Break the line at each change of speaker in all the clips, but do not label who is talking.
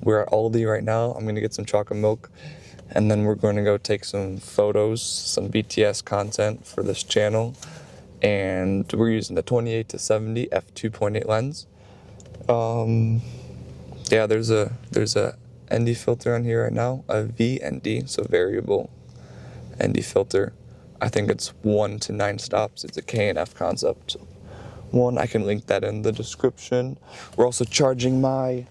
we're at Aldi right now. I'm gonna get some chocolate milk, and then we're going to go take some photos, some BTS content for this channel. And we're using the 28-70 f2.8 lens. Yeah, there's a ND filter on here right now, a VND, so variable ND filter. I think it's 1 to 9 stops. It's a K&F concept. One, I can link that in the description. We're also charging my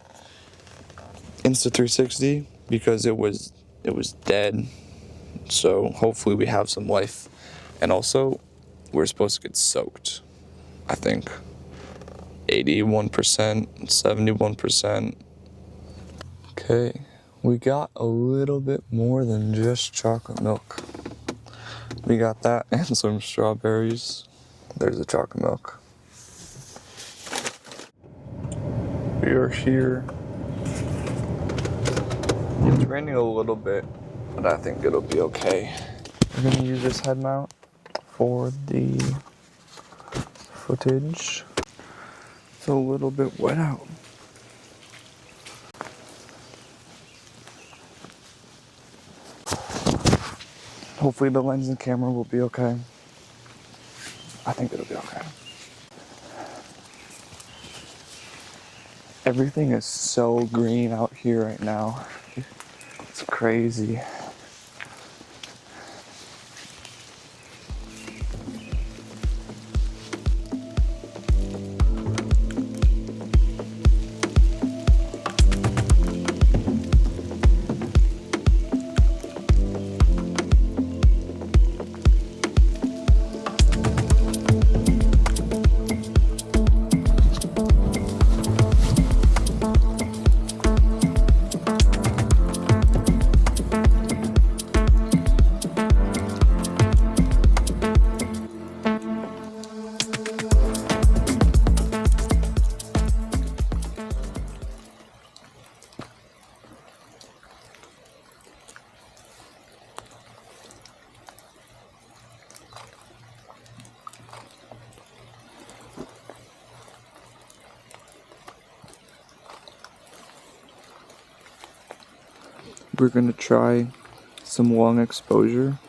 Insta 360 because it was dead. So hopefully we have some life. And also, we're supposed to get soaked. I think 81%, 71%. Okay, we got a little bit more than just chocolate milk. We got that and some strawberries. There's the chocolate milk. We are here. It's raining a little bit, but I think it'll be okay. We're gonna use this head mount for the footage. It's a little bit wet out. Hopefully the lens and camera will be okay. I think it'll be okay. Everything is so green out here right now. It's crazy. We're gonna try some long exposure,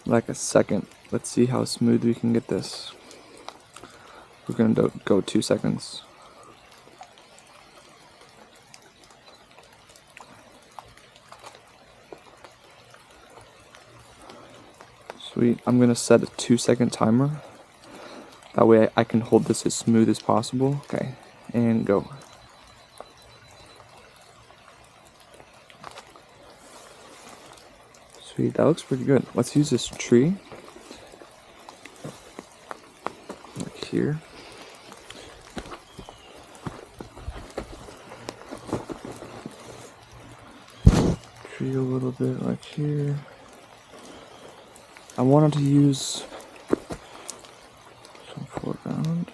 like a second. Let's see how smooth we can get this. We're gonna go 2 seconds. Sweet. I'm gonna set a 2-second timer. That way I can hold this as smooth as possible. Okay, and go. Sweet, that looks pretty good. Let's use this tree. Like here. Tree a little bit like here. I wanted to use some foreground.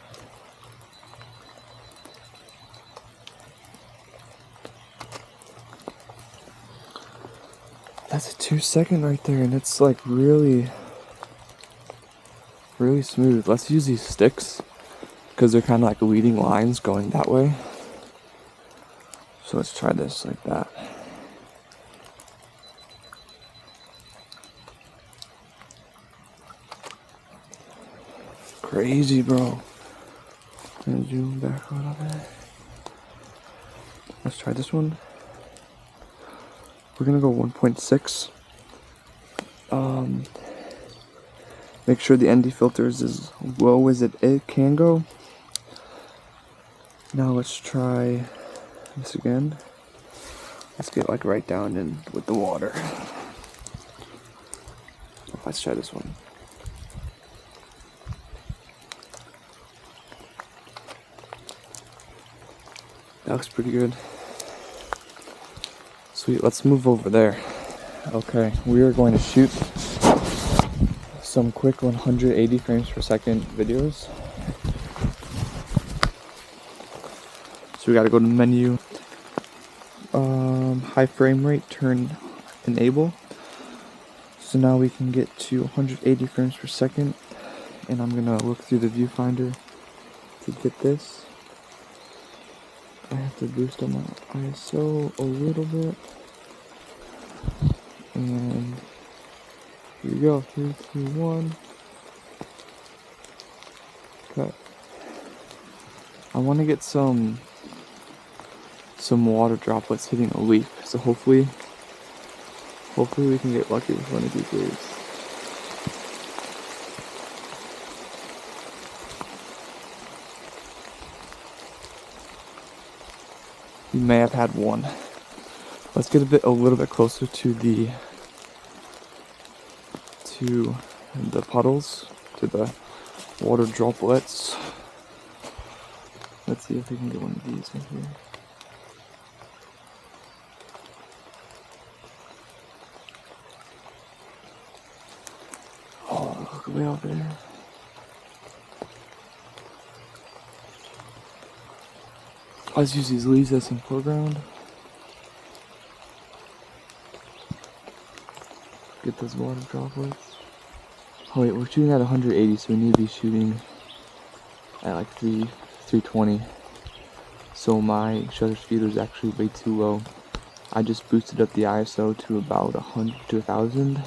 That's a 2-second right there, and it's like really smooth. Let's use these sticks because they're kind of like leading lines going that way. So let's try this like that. Crazy, bro. I'm gonna zoom back a little bit. Let's try this one. We're gonna go 1.6. Make sure the ND filter is as low as it can go. Now let's try this again. Let's get like right down in with the water. Let's try this one. That looks pretty good. Sweet, let's move over there. Okay, we are going to shoot some quick 180 frames per second videos. So we gotta go to the menu. High frame rate, turn enable. So now we can get to 180 frames per second. And I'm gonna look through the viewfinder to get this. I have to boost on my ISO a little bit. And here we go, 3, 2, 1. Cut. I want to get some water droplets hitting a leaf, so hopefully we can get lucky with one of these leaves. We may have had one. Let's get a little bit closer to the puddles, to the water droplets. Let's see if we can get one of these in here. Oh, look way out there. Let's use these leaves as some foreground. Get those water droplets. Oh wait, we're shooting at 180, so we need to be shooting at like 320. So my shutter speed was actually way too low. I just boosted up the ISO to about 100 to 1000.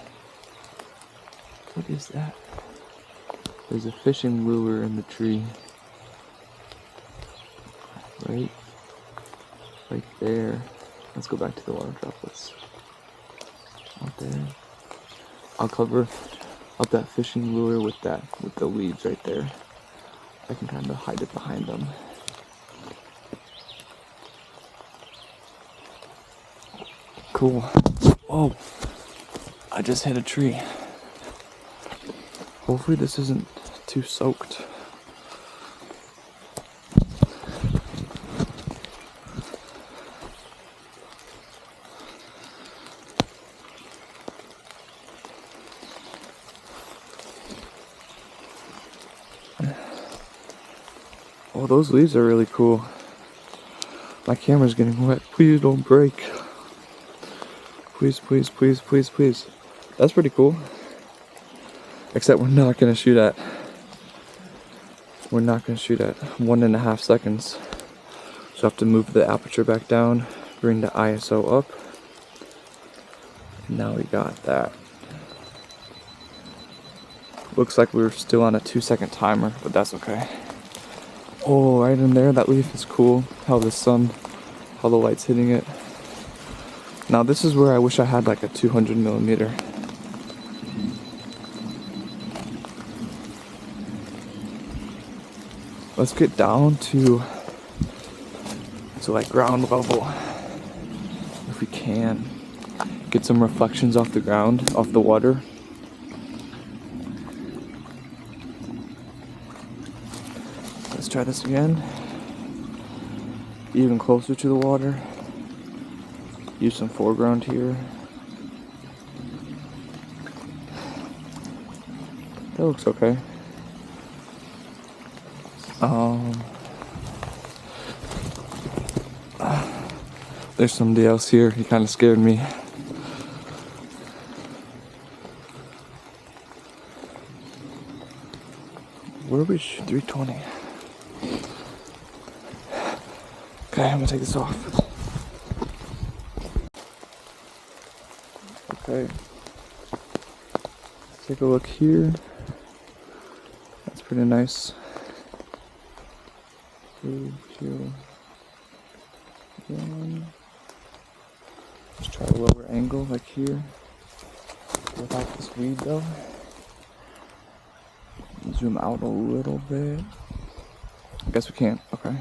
What is that? There's a fishing lure in the tree. Right there. Let's go back to the water droplets. Out there. I'll cover up that fishing lure with the leaves right there. I can kind of hide it behind them. Cool. Whoa! I just hit a tree. Hopefully this isn't too soaked. Oh, those leaves are really cool. My camera's getting wet. Please don't break. Please, please, please, please, please. That's pretty cool. Except we're not gonna shoot at 1.5 seconds. So I have to move the aperture back down, bring the ISO up. And now we got that. Looks like we're still on a 2-second timer, but that's okay. Oh, right in there, that leaf is cool. How the light's hitting it. Now this is where I wish I had like a 200mm. Let's get down to like ground level, if we can. Get some reflections off the ground, off the water. Let's try this again. Even closer to the water. Use some foreground here. That looks okay. There's somebody else here. He kind of scared me. Where are we? 320. Okay, I'm gonna take this off. Okay. Let's take a look here. That's pretty nice. 3, 2, 1. Let's try a lower angle like here. Without this weed though. Zoom out a little bit. I guess we can't. Okay.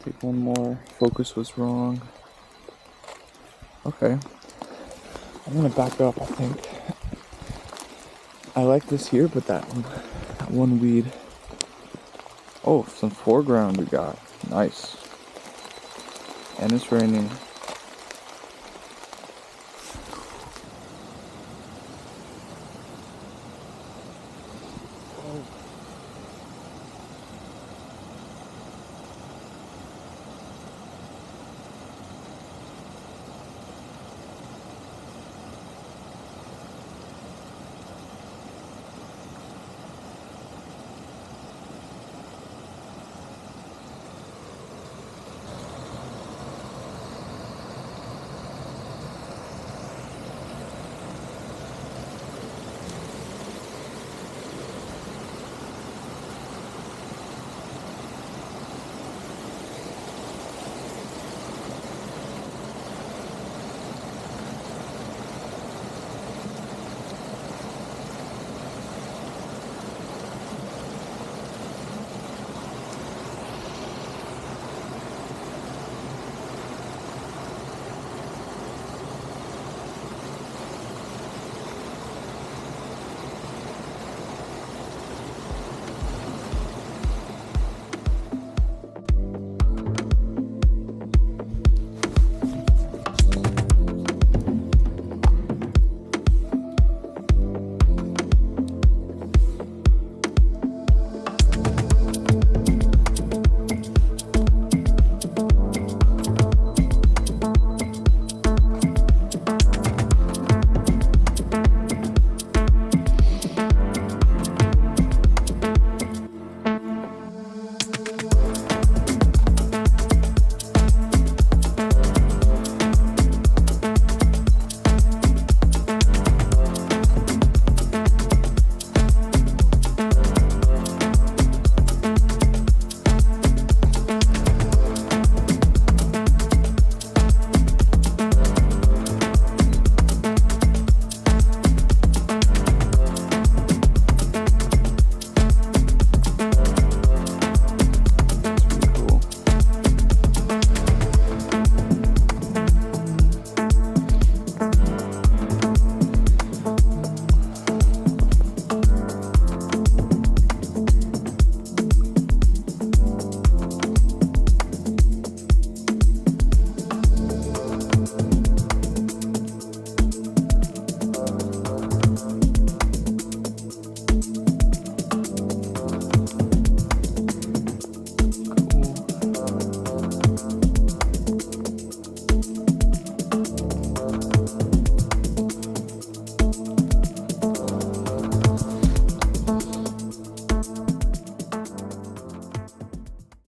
Take one more. Focus was wrong. Okay. I'm gonna back up, I think. I like this here, but that one weed. Oh, some foreground we got. Nice. And it's raining.